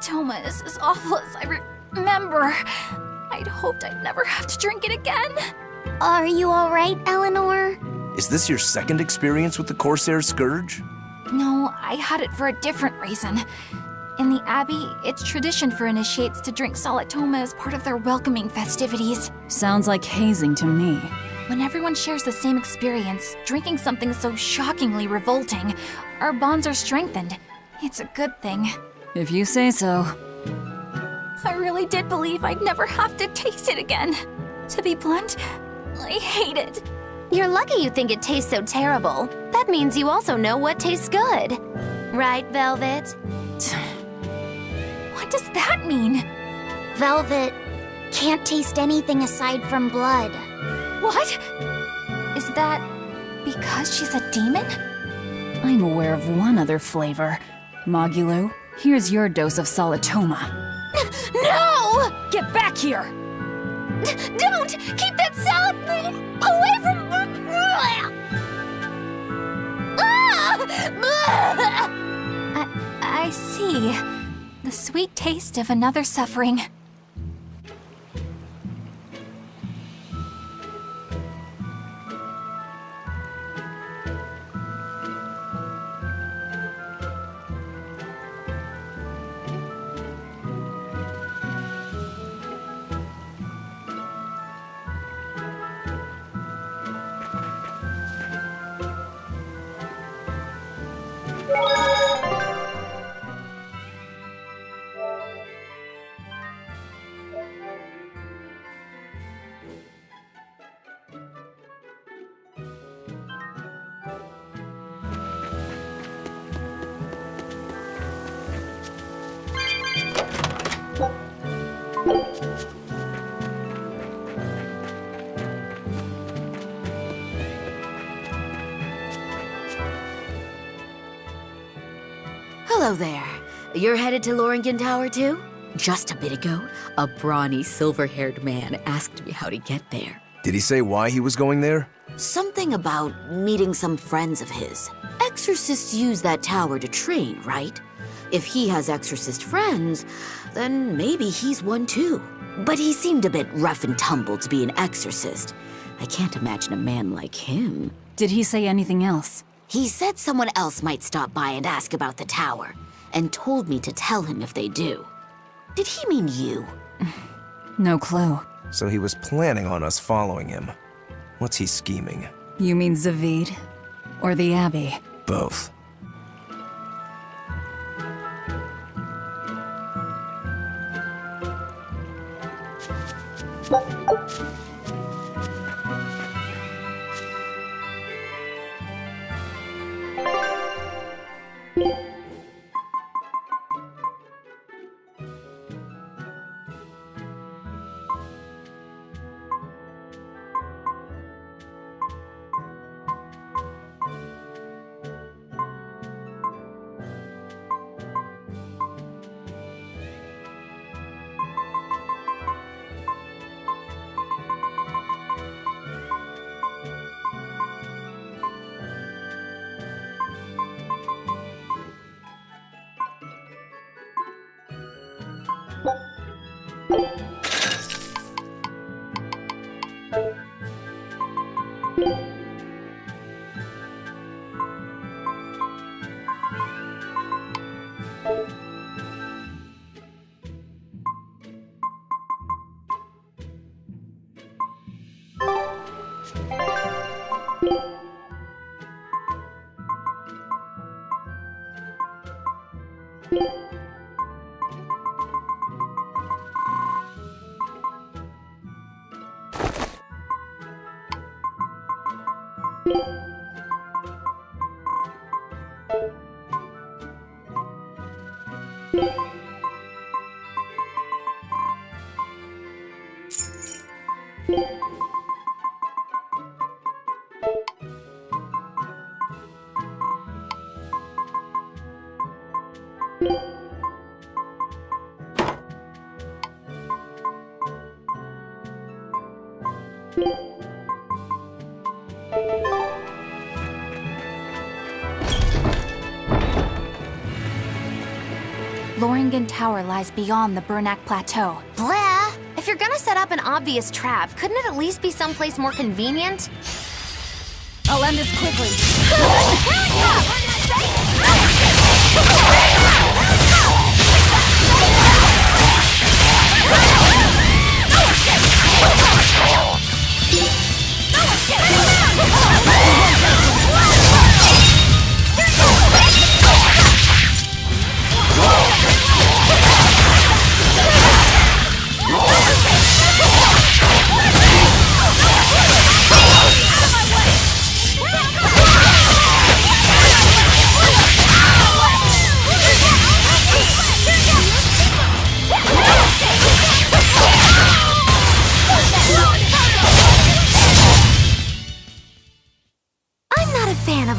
Salatoma is as awful as I remember. I'd hoped I'd never have to drink it again. Are you alright, Eleanor? Is this your second experience with the Corsair Scourge? No, I had it for a different reason. In the Abbey, it's tradition for initiates to drink Salatoma as part of their welcoming festivities. Sounds like hazing to me. When everyone shares the same experience, drinking something so shockingly revolting, our bonds are strengthened. It's a good thing. If you say so. I really did believe I'd never have to taste it again. To be blunt, I hate it. You're lucky you think it tastes so terrible. That means you also know what tastes good. Right, Velvet? What does that mean? Velvet can't taste anything aside from blood. What? Is that because she's a demon? I'm aware of one other flavor. Mogulu, here's your dose of Salatoma. No! Get back here! Don't! Keep that salad away from... I see. The sweet taste of another suffering. Hello there. You're headed to Loringen Tower too? Just a bit ago, a brawny, silver-haired man asked me how to get there. Did he say why he was going there? Something about meeting some friends of his. Exorcists use that tower to train, right? If he has exorcist friends, then maybe he's one too. But he seemed a bit rough and tumble to be an exorcist. I can't imagine a man like him. Did he say anything else? He said someone else might stop by and ask about the tower, and told me to tell him if they do. Did he mean you? No clue. So he was planning on us following him. What's he scheming? You mean Zavid? Or the Abbey? Both. Loringen Tower lies beyond the Bernac Plateau. Blah! If you're gonna set up an obvious trap, couldn't it at least be someplace more convenient? I'll end this quickly.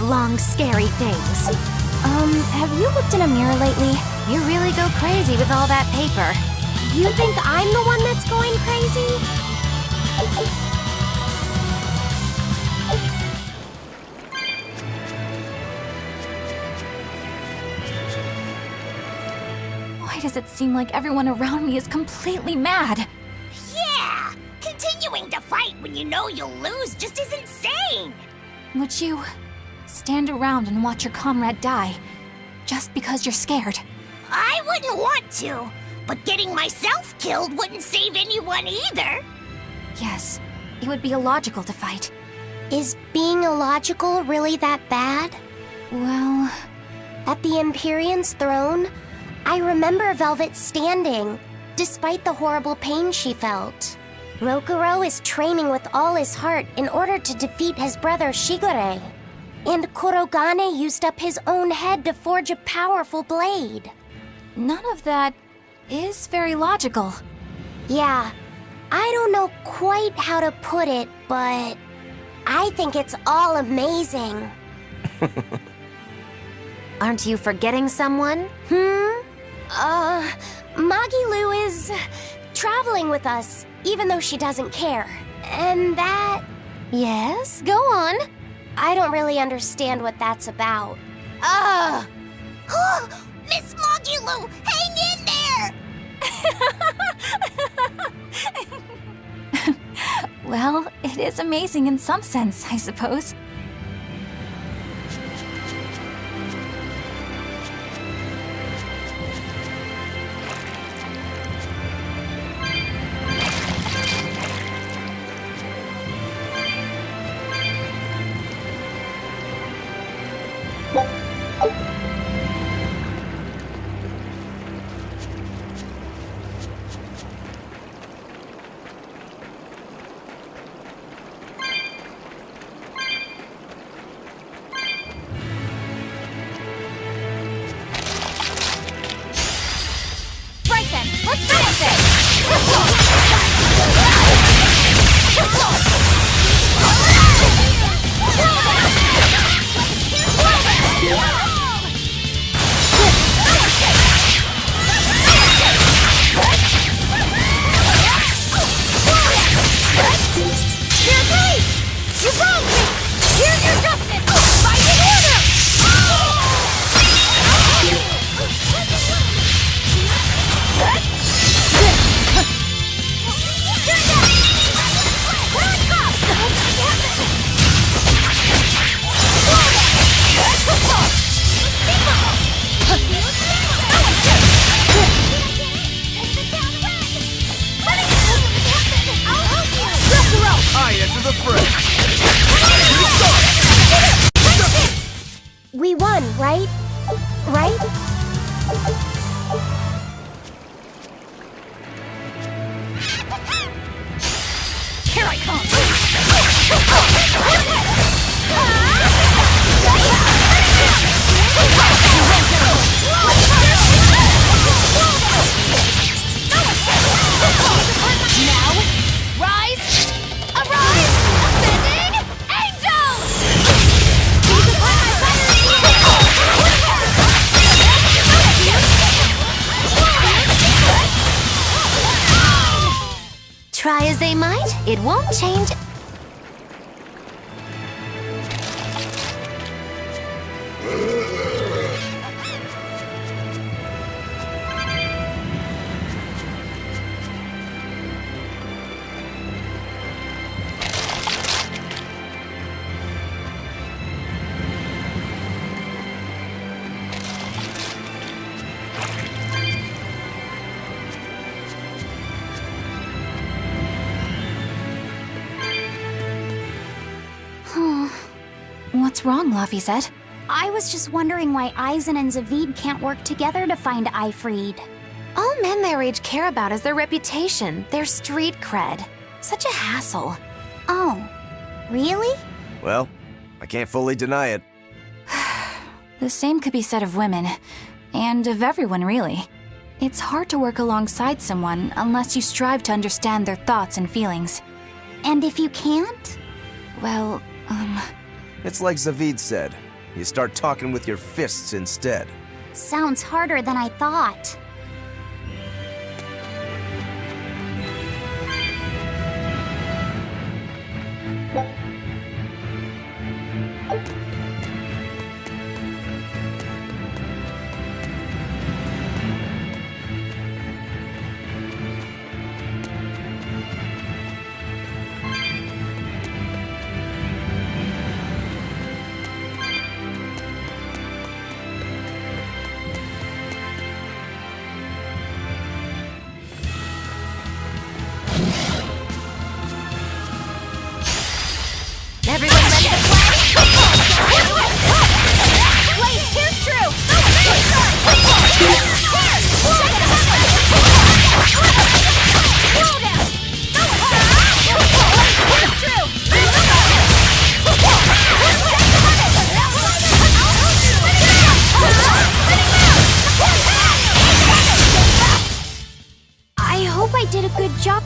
Long, scary things. Have you looked in a mirror lately? You really go crazy with all that paper. You think I'm the one that's going crazy? Why does it seem like everyone around me is completely mad? Yeah! Continuing to fight when you know you'll lose just is insane! Would you stand around and watch your comrade die just because you're scared? I wouldn't want to, but getting myself killed wouldn't save anyone either. Yes, it would be illogical to fight. Is being illogical really that bad? Well, At the Empyrean's throne, I remember Velvet standing, despite the horrible pain she felt. Rokuro is training with all his heart in order to defeat his brother Shigure. And Kurogane used up his own head to forge a powerful blade. none of that is very logical. Yeah, I don't know quite how to put it, but I think it's all amazing. Aren't you forgetting someone? Magilu is traveling with us, even though she doesn't care. And that... Yes, go on. I don't really understand what that's about. Miss Magilu, hang in there! Well, it is amazing in some sense, I suppose. Let's finish it! You're right! You wronged me! Here's your justice! Fight in order! I enter the fray. We won, right? Right? Here I come! Now, rise! Arise! Ascending! Angel! Try as they might, it won't change. What's wrong, Laphicet? I was just wondering why Aizen and Zavid can't work together to find Aifreed. All men their age care about is their reputation, their street cred. Such a hassle. Oh, really? Well, I can't fully deny it. The same could be said of women, and of everyone, really. It's hard to work alongside someone unless you strive to understand their thoughts and feelings. And if you can't? Well, It's like Zavid said. You start talking with your fists instead. Sounds harder than I thought. Everyone ready to play? Wait, here's true! I hope I did a good job.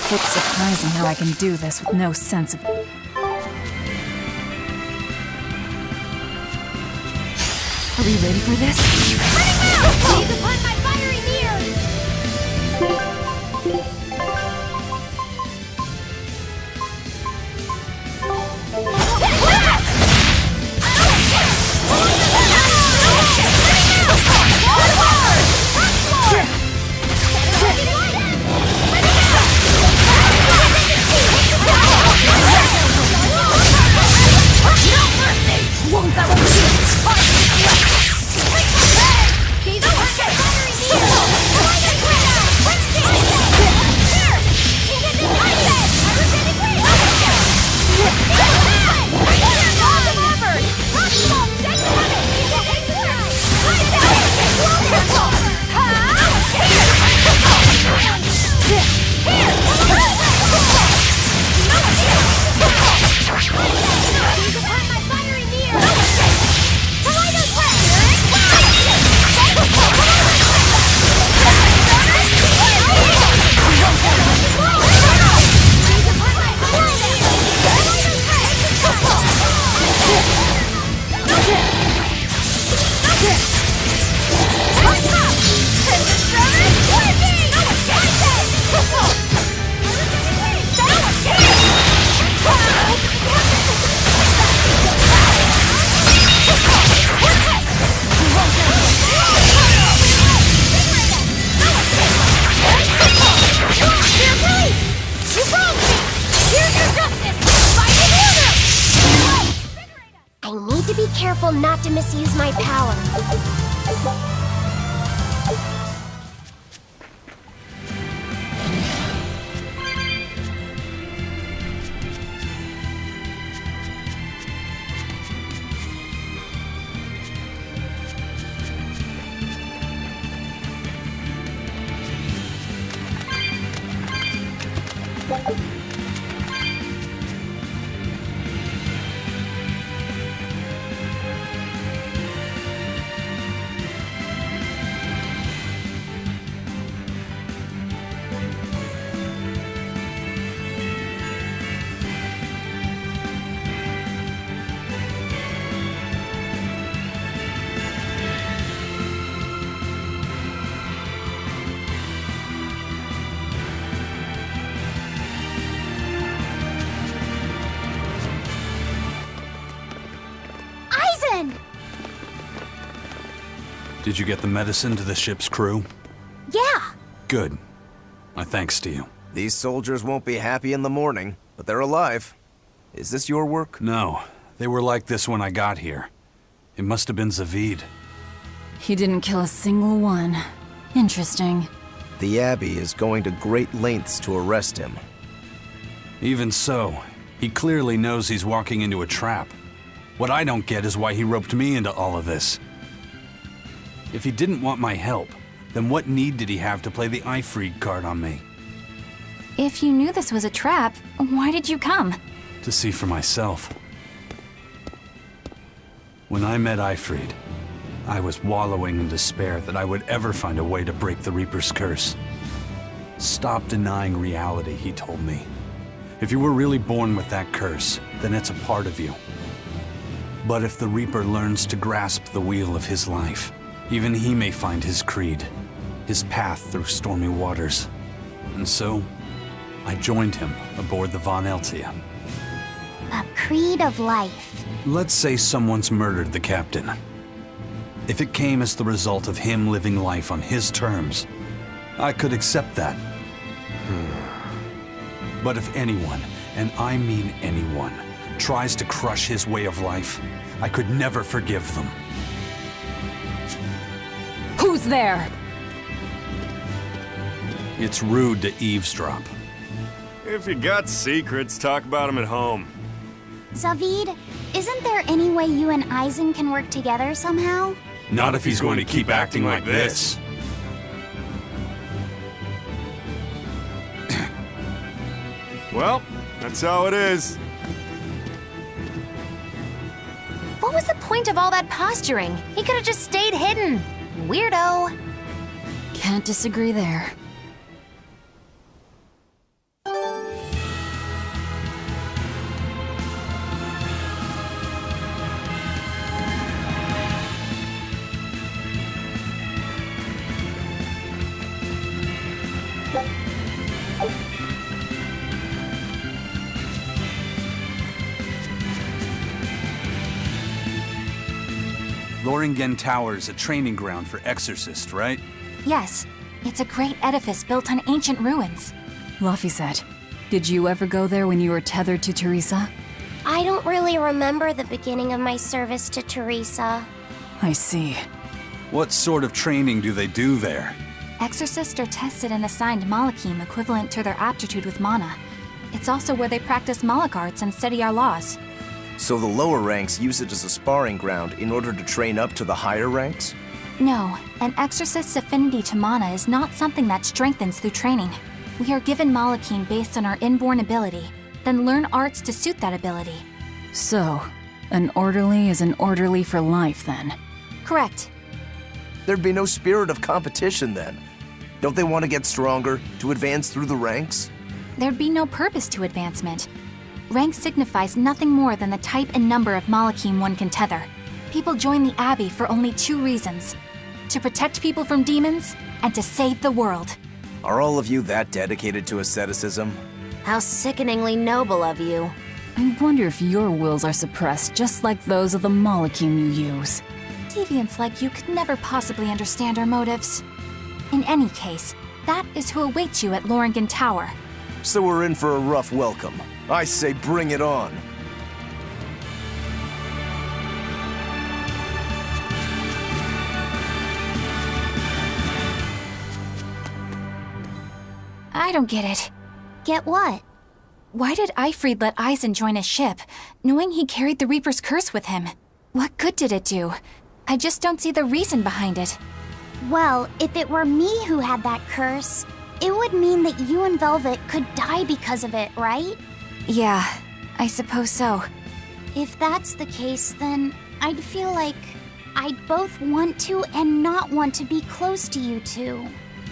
It's surprising how I can do this with no sense of... Are we ready for this? Seize upon my fiery mirrors! Careful not to misuse my power. Eisen! Did you get the medicine to the ship's crew? Yeah! Good. My thanks to you. These soldiers won't be happy in the morning, but they're alive. Is this your work? No, they were like this when I got here. It must have been Zavid. He didn't kill a single one. Interesting. The Abbey is going to great lengths to arrest him. Even so, he clearly knows he's walking into a trap. What I don't get is why he roped me into all of this. If he didn't want my help, then what need did he have to play the Ifried card on me? If you knew this was a trap, why did you come? To see for myself. When I met Ifried, I was wallowing in despair that I would ever find a way to break the Reaper's curse. Stop denying reality, he told me. If you were really born with that curse, then it's a part of you. But if the Reaper learns to grasp the wheel of his life, even he may find his creed, his path through stormy waters. And so, I joined him aboard the Von Eltia. A creed of life. Let's say someone's murdered the captain. If it came as the result of him living life on his terms, I could accept that. But if anyone, and I mean anyone, tries to crush his way of life, I could never forgive them. Who's there? It's rude to eavesdrop. If you got secrets, talk about them at home. Zavid, isn't there any way you and Eisen can work together somehow? Not if he's going to keep acting like this. Well, that's how it is. What was the point of all that posturing? He could have just stayed hidden. Weirdo. Can't disagree there. Loringen Tower's a training ground for Exorcists, right? Yes, it's a great edifice built on ancient ruins. Laphicet, did you ever go there when you were tethered to Teresa? I don't really remember the beginning of my service to Teresa. I see. What sort of training do they do there? Exorcists are tested and assigned Malachim equivalent to their aptitude with mana. It's also where they practice Malach arts and study our laws. So the lower ranks use it as a sparring ground in order to train up to the higher ranks? No, an exorcist's affinity to mana is not something that strengthens through training. We are given Malachim based on our inborn ability, then learn arts to suit that ability. So, an orderly is an orderly for life then? Correct. There'd be no spirit of competition then. Don't they want to get stronger, to advance through the ranks? There'd be no purpose to advancement. Rank signifies nothing more than the type and number of Malachim one can tether. People join the Abbey for only two reasons: to protect people from demons, and to save the world. Are all of you that dedicated to asceticism? How sickeningly noble of you. I wonder if your wills are suppressed just like those of the Malachim you use. Deviants like you could never possibly understand our motives. In any case, that is who awaits you at Loringen Tower. So we're in for a rough welcome. I say bring it on. I don't get it. Get what? Why did Ifried let Eisen join his ship, knowing he carried the Reaper's curse with him? What good did it do? I just don't see the reason behind it. Well, if it were me who had that curse, it would mean that you and Velvet could die because of it, right? Yeah, I suppose so. If that's the case, then I'd feel like I'd both want to and not want to be close to you two.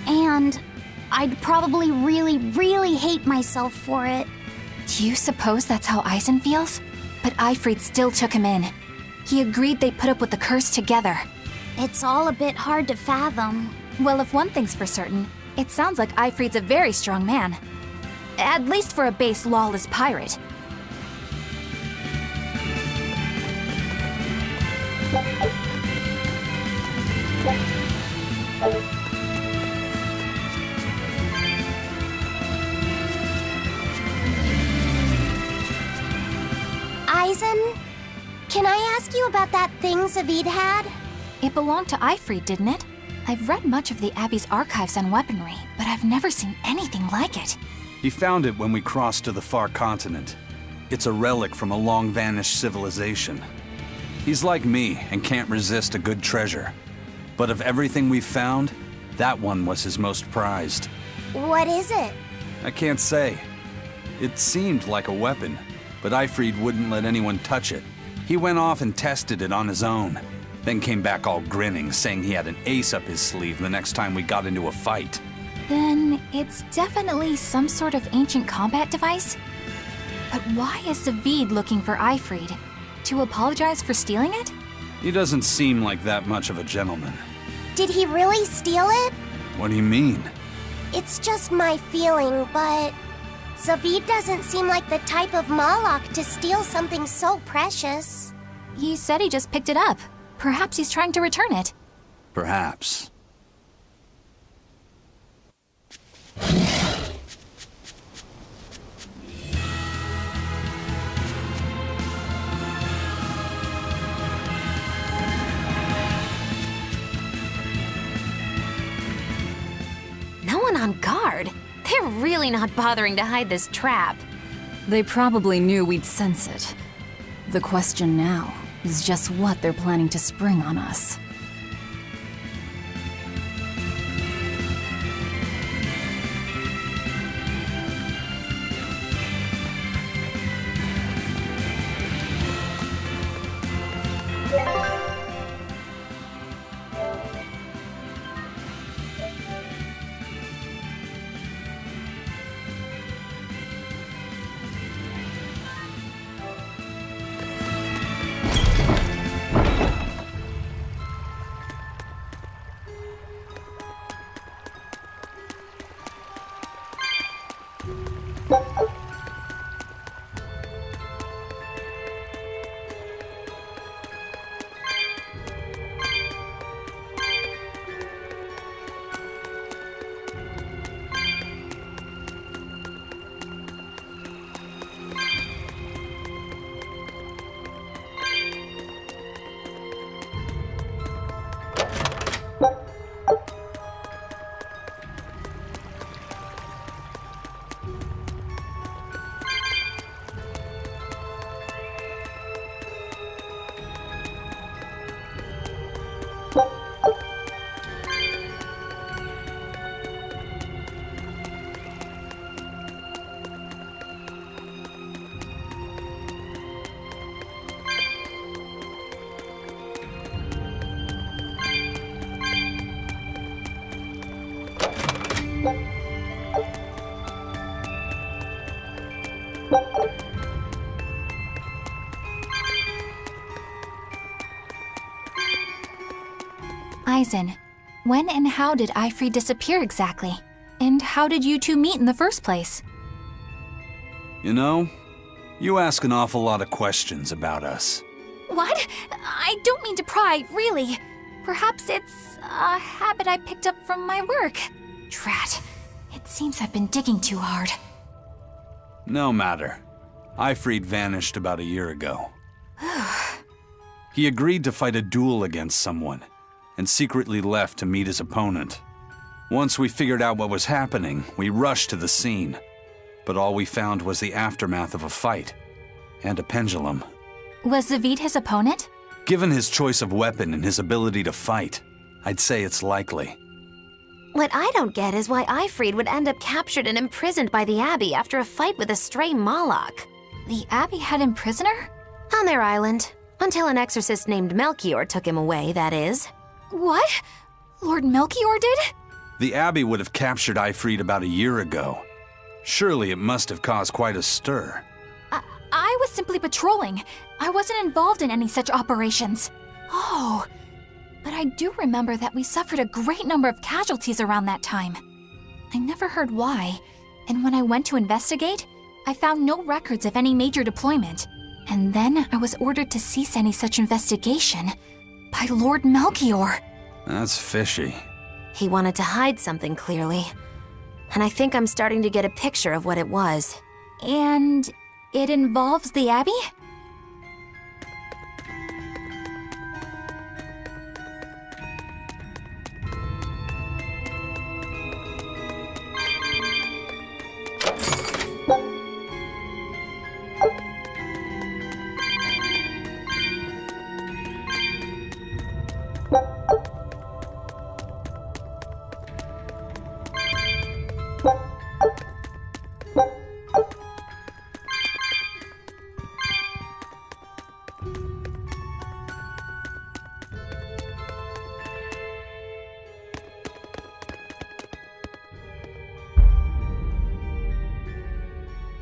And I'd probably really, really hate myself for it. Do you suppose that's how Eisen feels? But Ifried still took him in. He agreed they'd put up with the curse together. It's all a bit hard to fathom. Well, if one thing's for certain, it sounds like Ifried's a very strong man. At least for a base lawless pirate. Eisen, can I ask you about that thing Zavid had? It belonged to Ifrid, didn't it? I've read much of the Abbey's archives on weaponry, but I've never seen anything like it. He found it when we crossed to the far continent. It's a relic from a long-vanished civilization. He's like me and can't resist a good treasure. But of everything we've found, that one was his most prized. What is it? I can't say. It seemed like a weapon, but Ifrid wouldn't let anyone touch it. He went off and tested it on his own, then came back all grinning, saying he had an ace up his sleeve the next time we got into a fight. Then it's definitely some sort of ancient combat device? But why is Zavid looking for Ifrid? To apologize for stealing it? He doesn't seem like that much of a gentleman. Did he really steal it? What do you mean? It's just my feeling, but Zavid doesn't seem like the type of Malak to steal something so precious. He said he just picked it up. Perhaps he's trying to return it. Perhaps. No one on guard. They're really not bothering to hide this trap. They probably knew we'd sense it. The question now is just what they're planning to spring on us. Eisen, when and how did Ifrid disappear exactly? And how did you two meet in the first place? You know, you ask an awful lot of questions about us. What? I don't mean to pry, really. Perhaps it's a habit I picked up from my work. Drat. It seems I've been digging too hard. No matter. Ifrid vanished about a year ago. He agreed to fight a duel against someone, and secretly left to meet his opponent. Once we figured out what was happening, we rushed to the scene. But all we found was the aftermath of a fight, and a pendulum. Was Zavid his opponent? Given his choice of weapon and his ability to fight, I'd say it's likely. What I don't get is why Ifrid would end up captured and imprisoned by the Abbey after a fight with a stray Malak. The Abbey had him prisoner? On their island. Until an exorcist named Melchior took him away, that is. What? Lord Melchior did? The Abbey would have captured Ifrid about a year ago. Surely it must have caused quite a stir. I was simply patrolling. I wasn't involved in any such operations. Oh, but I do remember that we suffered a great number of casualties around that time. I never heard why, and when I went to investigate, I found no records of any major deployment. And then I was ordered to cease any such investigation by Lord Melchior. That's fishy. He wanted to hide something, clearly. And I think I'm starting to get a picture of what it was. And it involves the Abbey?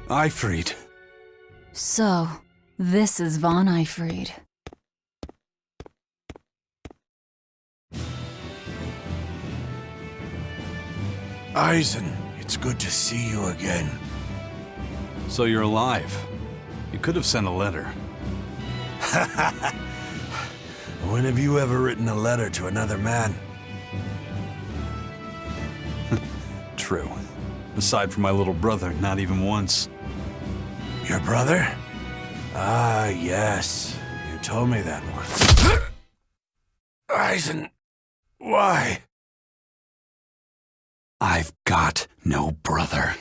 Eifried. So, this is Von Eifried. Eisen, it's good to see you again. So you're alive. You could have sent a letter. When have you ever written a letter to another man? True. Aside from my little brother, not even once. Your brother? Ah, yes. You told me that once. Eisen, why? I've got no brother.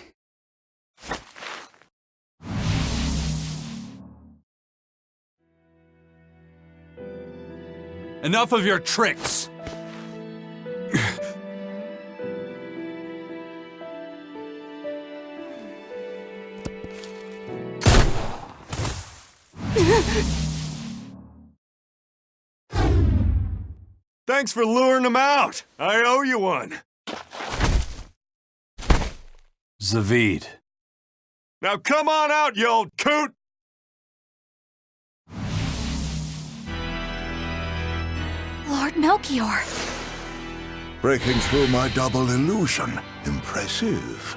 Enough of your tricks! Thanks for luring him out. I owe you one. Zavid. Now come on out, you old coot! Lord Melchior. Breaking through my double illusion. Impressive.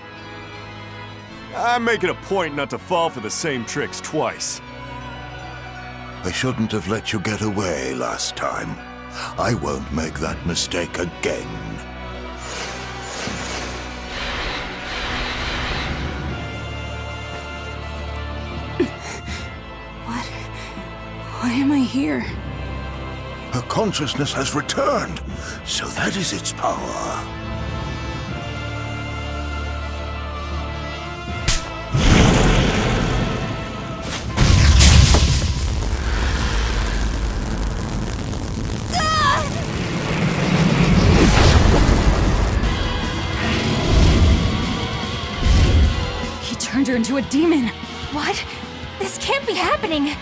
I'm making a point not to fall for the same tricks twice. I shouldn't have let you get away last time. I won't make that mistake again. Why am I here? Her consciousness has returned, so that is its power. He turned her into a demon. What? This can't be happening.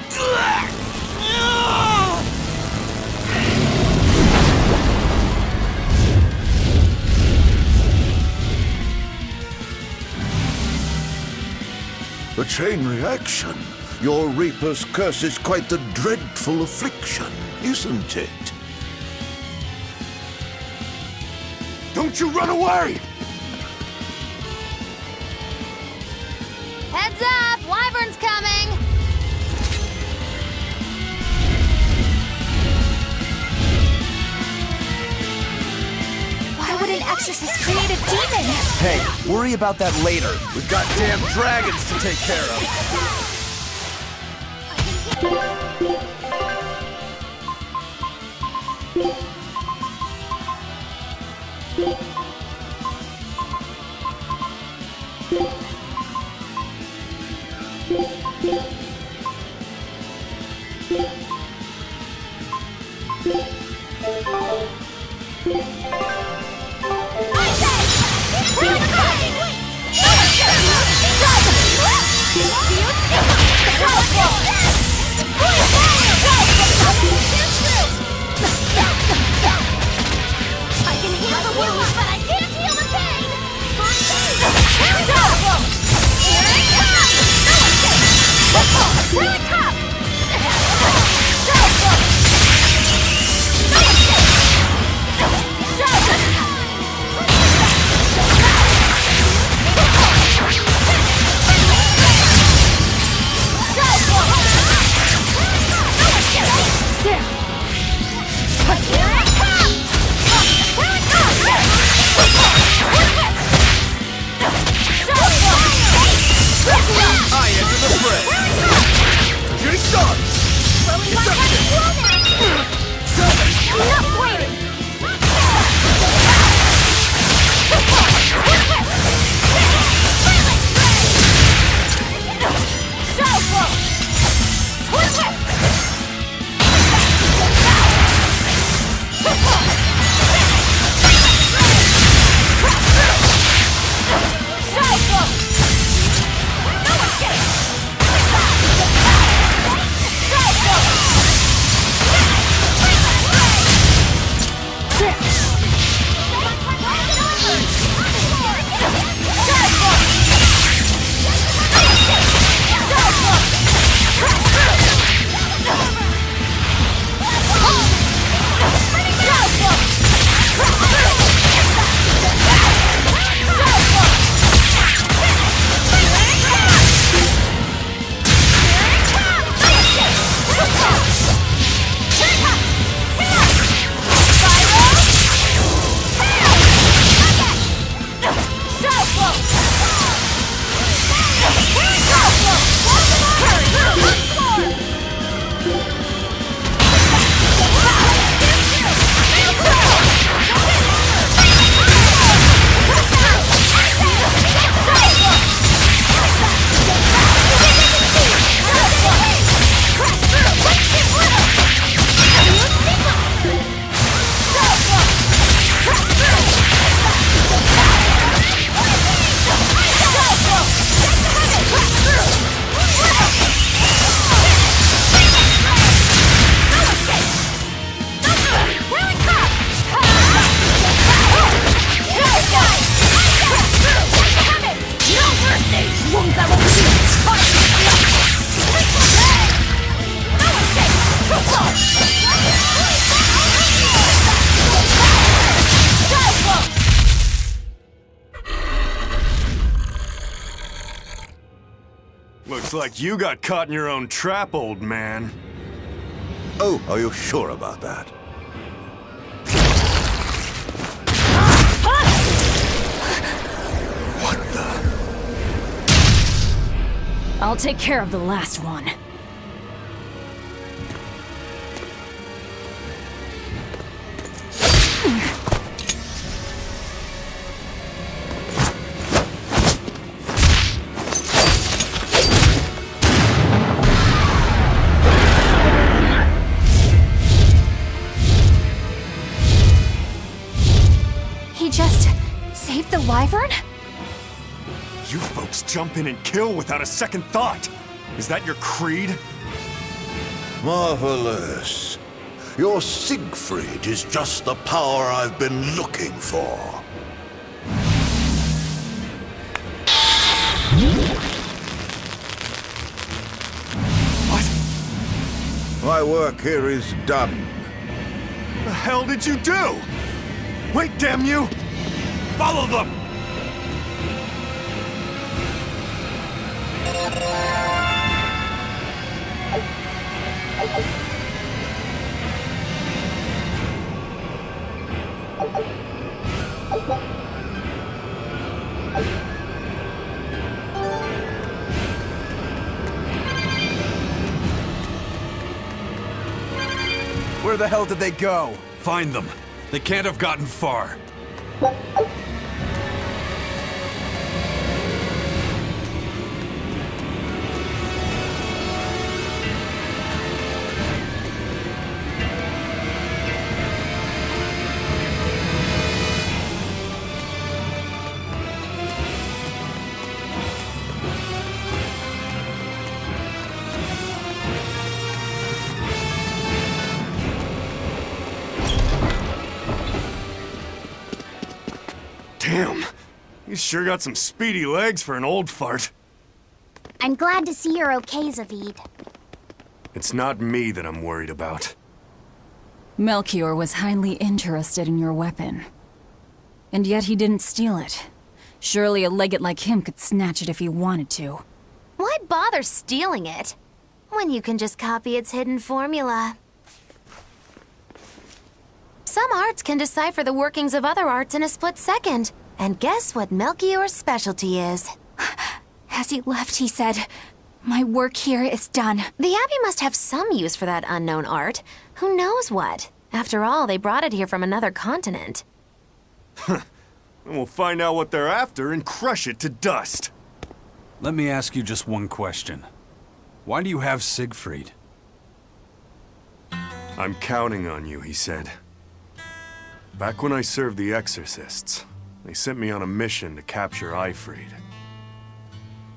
A chain reaction. Your Reaper's curse is quite a dreadful affliction, isn't it? Don't you run away! Heads up! Wyvern's coming! Why would an exorcist create a demon? Hey, worry about that later. We've got damn dragons to take care of. I can heal the wounds, but I can't heal the pain! First aid! Here we go! Here it comes! Really tough! Looks like you got caught in your own trap, old man. Oh, are you sure about that? What the? I'll take care of the last one. He just saved the wyvern? You folks jump in and kill without a second thought. Is that your creed? Marvelous. Your Siegfried is just the power I've been looking for. What? My work here is done. The hell did you do? Wait, damn you! Follow them! Where the hell did they go? Find them. They can't have gotten far. Damn, you sure got some speedy legs for an old fart. I'm glad to see you're okay, Zavid. It's not me that I'm worried about. Melchior was highly interested in your weapon. And yet he didn't steal it. Surely a legate like him could snatch it if he wanted to. Why bother stealing it when you can just copy its hidden formula? Some arts can decipher the workings of other arts in a split second. And guess what Melchior's specialty is? As he left, he said, "My work here is done." The Abbey must have some use for that unknown art. Who knows what? After all, they brought it here from another continent. And we'll find out what they're after and crush it to dust. Let me ask you just one question. Why do you have Siegfried? I'm counting on you, he said. Back when I served the Exorcists, they sent me on a mission to capture Eifried.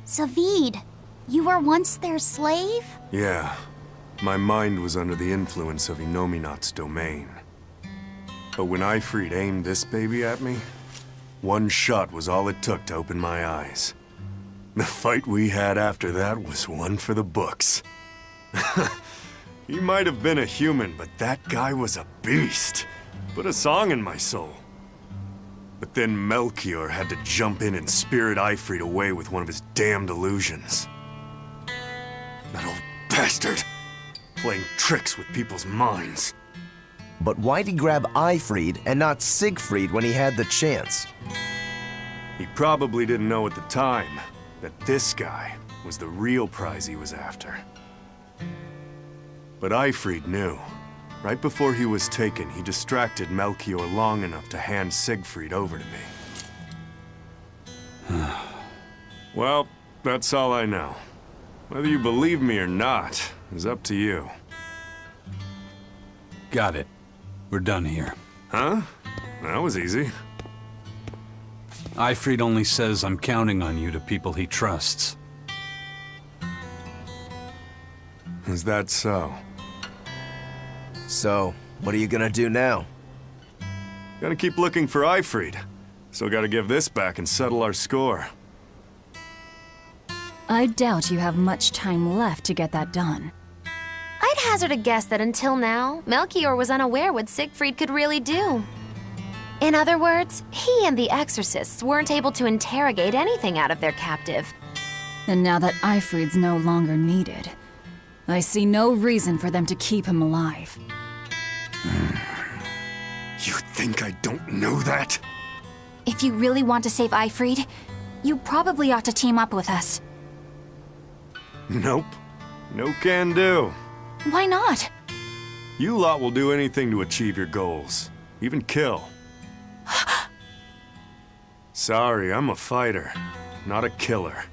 Zavid, you were once their slave? Yeah, my mind was under the influence of Inominat's domain. But when Eifried aimed this baby at me, one shot was all it took to open my eyes. The fight we had after that was one for the books. He might have been a human, but that guy was a beast. Put a song in my soul. But then Melchior had to jump in and spirit Eifried away with one of his damned illusions. That old bastard, playing tricks with people's minds. But why'd he grab Eifried and not Siegfried when he had the chance? He probably didn't know at the time that this guy was the real prize he was after. But Eifried knew. Right before he was taken, he distracted Melchior long enough to hand Siegfried over to me. Well, that's all I know. Whether you believe me or not is up to you. Got it. We're done here. Huh? That was easy. Eifried only says I'm counting on you to people he trusts. Is that so? So, what are you gonna do now? Gotta keep looking for Eifried. Still gotta give this back and settle our score. I doubt you have much time left to get that done. I'd hazard a guess that until now, Melchior was unaware what Siegfried could really do. In other words, he and the Exorcists weren't able to interrogate anything out of their captive. And now that Eifried's no longer needed, I see no reason for them to keep him alive. You think I don't know that? If you really want to save Eifried, you probably ought to team up with us. Nope. No can do. Why not? You lot will do anything to achieve your goals. Even kill. Sorry, I'm a fighter, not a killer.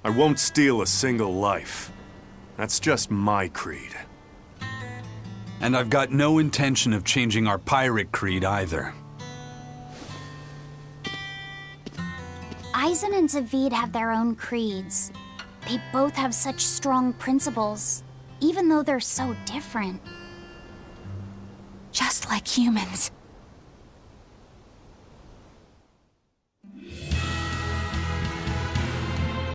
I won't steal a single life. That's just my creed. And I've got no intention of changing our pirate creed either. Eisen and Zavid have their own creeds. They both have such strong principles, even though they're so different. Just like humans.